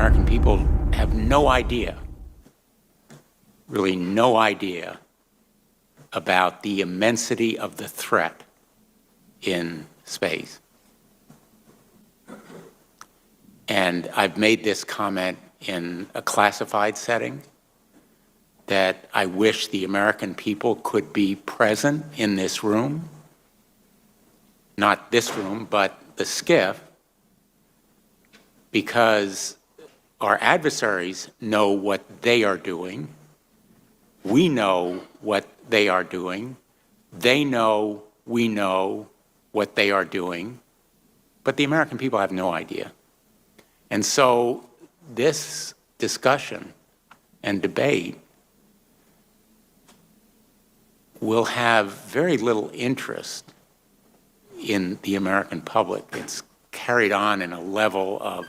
American people have no idea, really no idea, about the immensity of the threat in space. And I've made this comment in a classified setting, that I wish the American people could be present in this room, not this room, but the SCIF, because our adversaries know what they are doing. We know what they are doing. They know we know what they are doing, but the American people have no idea. And so this discussion and debate will have very little interest in the American public. It's carried on in a level of,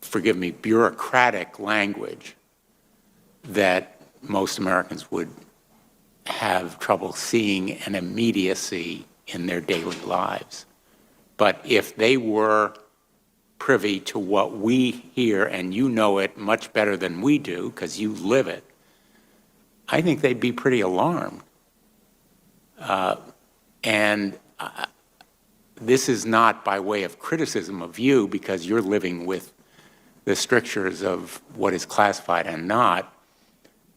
forgive me, bureaucratic language that most Americans would have trouble seeing an immediacy in their daily lives. But if they were privy to what we hear, and you know it much better than we do because you live it, I think they'd be pretty alarmed. This is not by way of criticism of you, because you're living with the strictures of what is classified and not,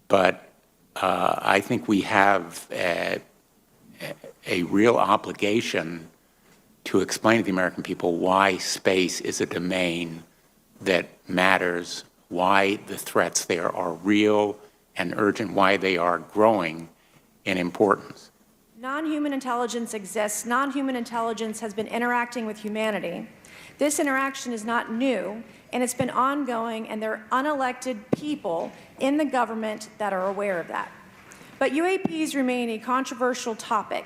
but I think we have a real obligation to explain to the American people why space is a domain that matters, why the threats there are real and urgent, why they are growing in importance. Non-human intelligence exists. Non-human intelligence has been interacting with humanity. This interaction is not new, and it's been ongoing, and there are unelected people in the government that are aware of that. But UAPs remain a controversial topic.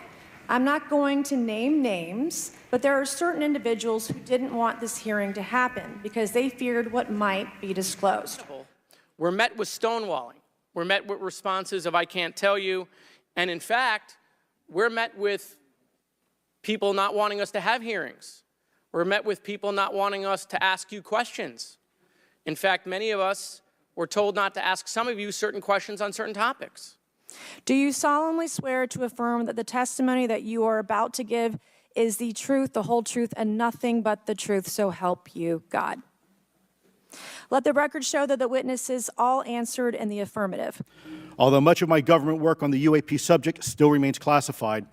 I'm not going to name names, but there are certain individuals who didn't want this hearing to happen because they feared what might be disclosed. We're met with stonewalling. We're met with responses of, I can't tell you. And in fact, we're met with people not wanting us to have hearings. We're met with people not wanting us to ask you questions. In fact, many of us were told not to ask some of you certain questions on certain topics. Do you solemnly swear to affirm that the testimony that you are about to give is the truth, the whole truth, and nothing but the truth, so help you God? Let the record show that the witnesses all answered in the affirmative. Although much of my government work on the UAP subject still remains classified,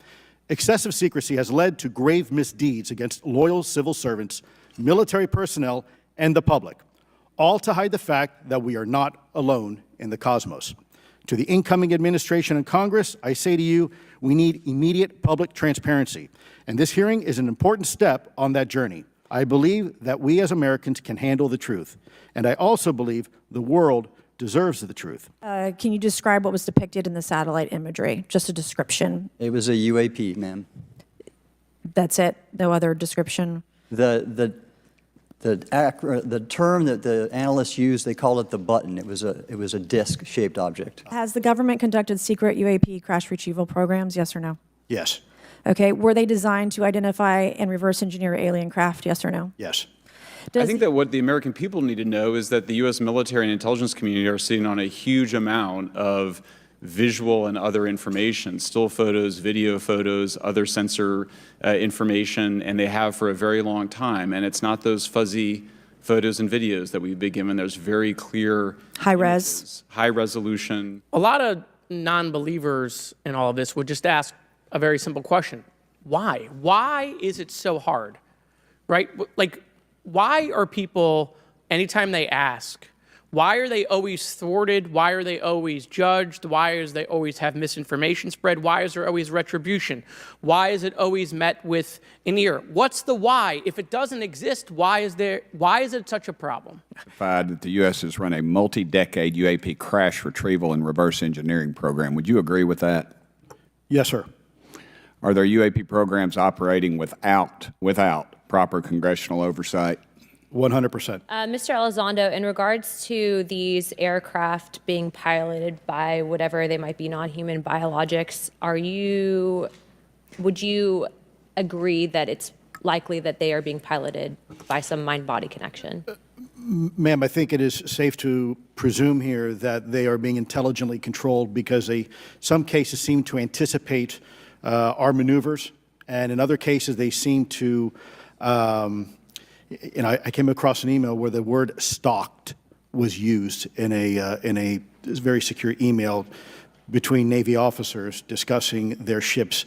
excessive secrecy has led to grave misdeeds against loyal civil servants, military personnel, and the public, all to hide the fact that we are not alone in the cosmos. To the incoming administration and Congress, I say to you, we need immediate public transparency, and this hearing is an important step on that journey. I believe that we as Americans can handle the truth, and I also believe the world deserves the truth. Can you describe what was depicted in the satellite imagery? Just a description. It was a UAP, ma'am. That's it? No other description? The term that the analysts used, they called it the button. It was a disc-shaped object. Has the government conducted secret UAP crash retrieval programs, yes or no? Yes. Okay, were they designed to identify and reverse engineer alien craft, yes or no? Yes. I think that what the American people need to know is that the U.S. military and intelligence community are sitting on a huge amount of visual and other information, still photos, video photos, other sensor information, and they have for a very long time. And it's not those fuzzy photos and videos that we've been given. There's very clear high-res, high-resolution. A lot of non-believers in all of this would just ask a very simple question. Why? Why is it so hard? Right? Like, why are people, anytime they ask, why are they always thwarted? Why are they always judged? Why is they always have misinformation spread? Why is there always retribution? Why is it always met with an ear? What's the why? If it doesn't exist, why is it such a problem? That the U.S. has run a multi-decade UAP crash retrieval and reverse engineering program. Would you agree with that? Yes, sir. Are there UAP programs operating without proper congressional oversight? 100%. Mr. Elizondo, in regards to these aircraft being piloted by whatever they might be, non-human biologics, would you agree that it's likely that they are being piloted by some mind-body connection? Ma'am, I think it is safe to presume here that they are being intelligently controlled because some cases seem to anticipate our maneuvers, and in other cases they seem to, I came across an email where the word stalked was used in a very secure email between Navy officers discussing their ships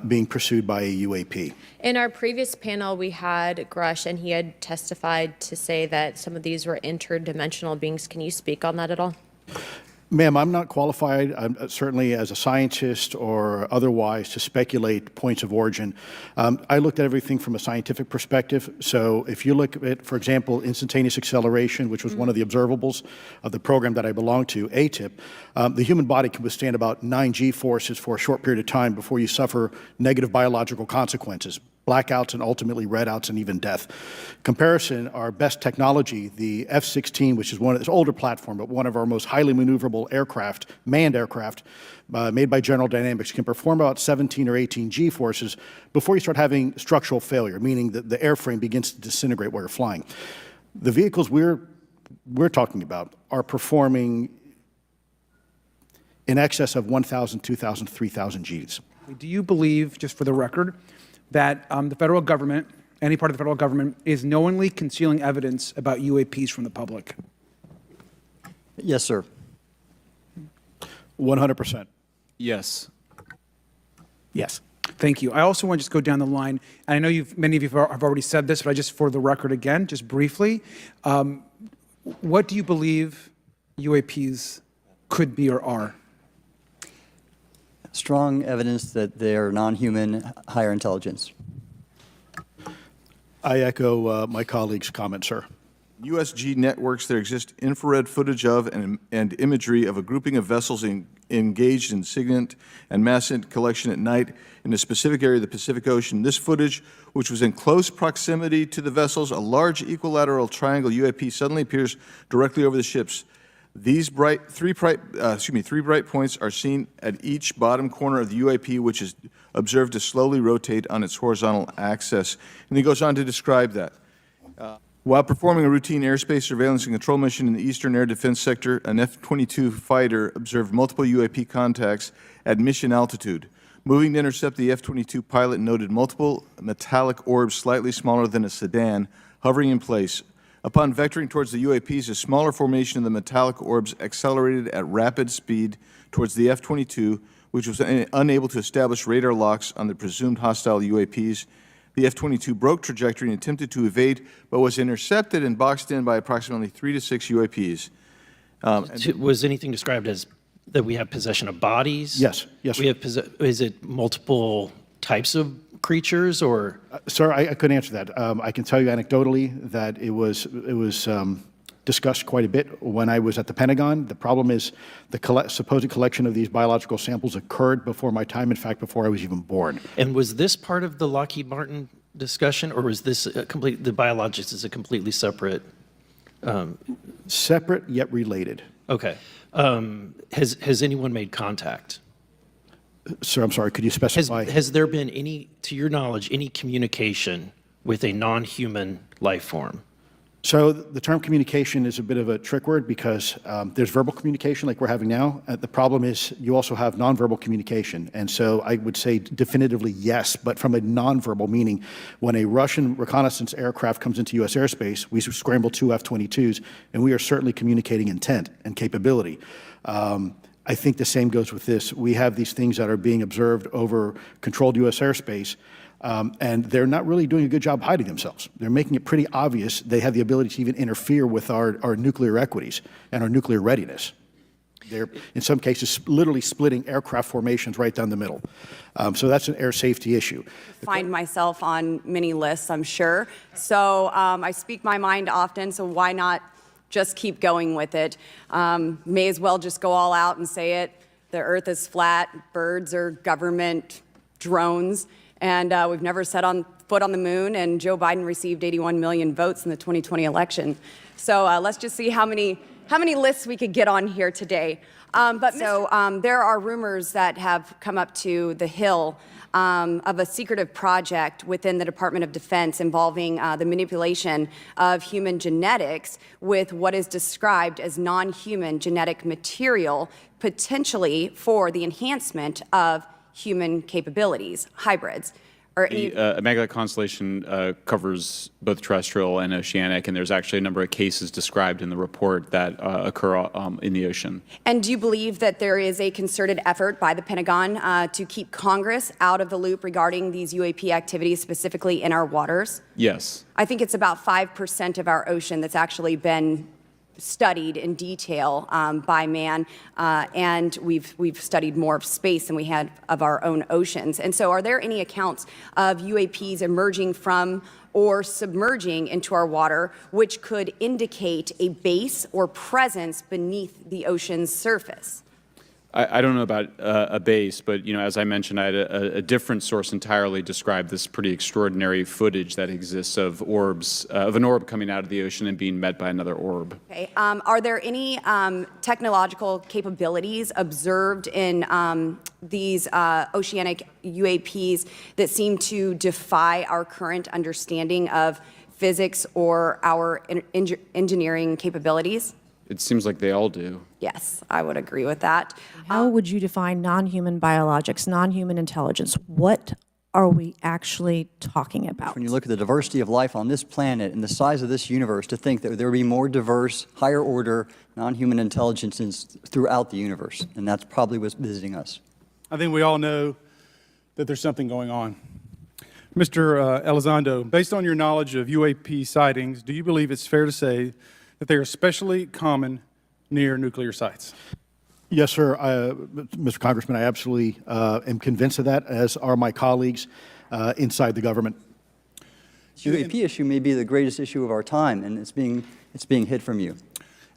being pursued by a UAP. In our previous panel, we had Grush, and he had testified to say that some of these were interdimensional beings. Can you speak on that at all? Ma'am, I'm not qualified, certainly as a scientist or otherwise, to speculate points of origin. I looked at everything from a scientific perspective. So if you look at, for example, instantaneous acceleration, which was one of the observables of the program that I belong to, ATIP, the human body can withstand about 9 G-forces for a short period of time before you suffer negative biological consequences, blackouts and ultimately redouts and even death. Comparison, our best technology, the F-16, which is it's an older platform, but one of our most highly maneuverable aircraft, manned aircraft, made by General Dynamics, can perform about 17 or 18 G-forces before you start having structural failure, meaning that the airframe begins to disintegrate while you're flying. The vehicles we're talking about are performing in excess of 1,000, 2,000, 3,000 Gs. Do you believe, just for the record, that the federal government, any part of the federal government, is knowingly concealing evidence about UAPs from the public? Yes, sir. 100%. Yes. Yes. Thank you. I also want to just go down the line, and I know many of you have already said this, but just for the record again, just briefly, what do you believe UAPs could be or are? Strong evidence that they are non-human, higher intelligence. I echo my colleague's comment, sir. USG networks, there exist infrared footage of and imagery of a grouping of vessels engaged in SIGINT and mass collection at night in a specific area of the Pacific Ocean. This footage, which was in close proximity to the vessels, a large equilateral triangle UAP suddenly appears directly over the ships. These three bright points are seen at each bottom corner of the UAP, which is observed to slowly rotate on its horizontal axis. And he goes on to describe that. While performing a routine airspace surveillance and control mission in the Eastern Air Defense Sector, an F-22 fighter observed multiple UAP contacts at mission altitude. Moving to intercept, the F-22 pilot noted multiple metallic orbs slightly smaller than a sedan hovering in place. Upon vectoring towards the UAPs, a smaller formation of the metallic orbs accelerated at rapid speed towards the F-22, which was unable to establish radar locks on the presumed hostile UAPs. The F-22 broke trajectory and attempted to evade, but was intercepted and boxed in by approximately 3 to 6 UAPs. Was anything described as that we have possession of bodies? Yes. Yes, sir. We have is it multiple types of creatures, or? Sir, I couldn't answer that. I can tell you anecdotally that it was discussed quite a bit when I was at the Pentagon. The problem is the supposed collection of these biological samples occurred before my time, in fact, before I was even born. And was this part of the Lockheed Martin discussion, or was this the biologics is a completely separate? Separate yet related. Okay. Has anyone made contact? Sir, I'm sorry, could you specify? Has there been any, to your knowledge, any communication with a non-human life form? So the term communication is a bit of a trick word because there's verbal communication like we're having now. The problem is you also have nonverbal communication. And so I would say definitively yes, but from a nonverbal meaning, when a Russian reconnaissance aircraft comes into U.S. airspace, we scramble 2 F-22s, and we are certainly communicating intent and capability. I think the same goes with this. We have these things that are being observed over controlled U.S. airspace, and they're not really doing a good job hiding themselves. They're making it pretty obvious they have the ability to even interfere with our nuclear equities and our nuclear readiness. They're, in some cases, literally splitting aircraft formations right down the middle. So that's an air safety issue. Find myself on many lists, I'm sure. So I speak my mind often, so why not just keep going with it? May as well just go all out and say it. The earth is flat, birds are government drones, and we've never set foot on the moon, and Joe Biden received 81 million votes in the 2020 election. So let's just see how many lists we could get on here today. There are rumors that have come up to the Hill of a secretive project within the Department of Defense involving the manipulation of human genetics with what is described as non-human genetic material, potentially for the enhancement of human capabilities, hybrids. The Immaculate Constellation covers both terrestrial and oceanic, and there's actually a number of cases described in the report that occur in the ocean. And do you believe that there is a concerted effort by the Pentagon to keep Congress out of the loop regarding these UAP activities, specifically in our waters? Yes. I think it's about 5% of our ocean that's actually been studied in detail by man, and we've studied more of space than we had of our own oceans. And so are there any accounts of UAPs emerging from or submerging into our water which could indicate a base or presence beneath the ocean's surface? I don't know about a base, but as I mentioned, I had a different source entirely describe this pretty extraordinary footage that exists of orbs, of an orb coming out of the ocean and being met by another orb. Okay. Are there any technological capabilities observed in these oceanic UAPs that seem to defy our current understanding of physics or our engineering capabilities? It seems like they all do. Yes, I would agree with that. How would you define non-human biologics, non-human intelligence? What are we actually talking about? When you look at the diversity of life on this planet and the size of this universe, to think that there would be more diverse, higher order, non-human intelligences throughout the universe, and that's probably what's visiting us. I think we all know that there's something going on. Mr. Elizondo, based on your knowledge of UAP sightings, do you believe it's fair to say that they are especially common near nuclear sites? Yes, sir. Mr. Congressman, I absolutely am convinced of that, as are my colleagues inside the government. The UAP issue may be the greatest issue of our time, and it's being hid from you.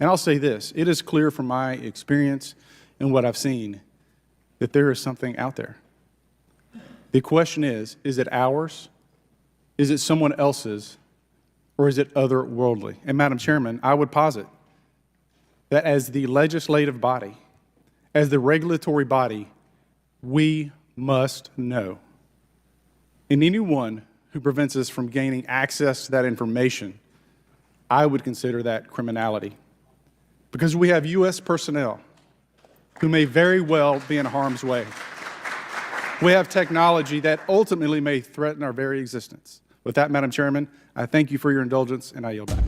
And I'll say this, it is clear from my experience and what I've seen that there is something out there. The question is it ours? Is it someone else's? Or is it otherworldly? And Madam Chairman, I would posit that as the legislative body, as the regulatory body, we must know. And anyone who prevents us from gaining access to that information, I would consider that criminality. Because we have U.S. personnel who may very well be in harm's way. We have technology that ultimately may threaten our very existence. With that, Madam Chairman, I thank you for your indulgence, and I yield back.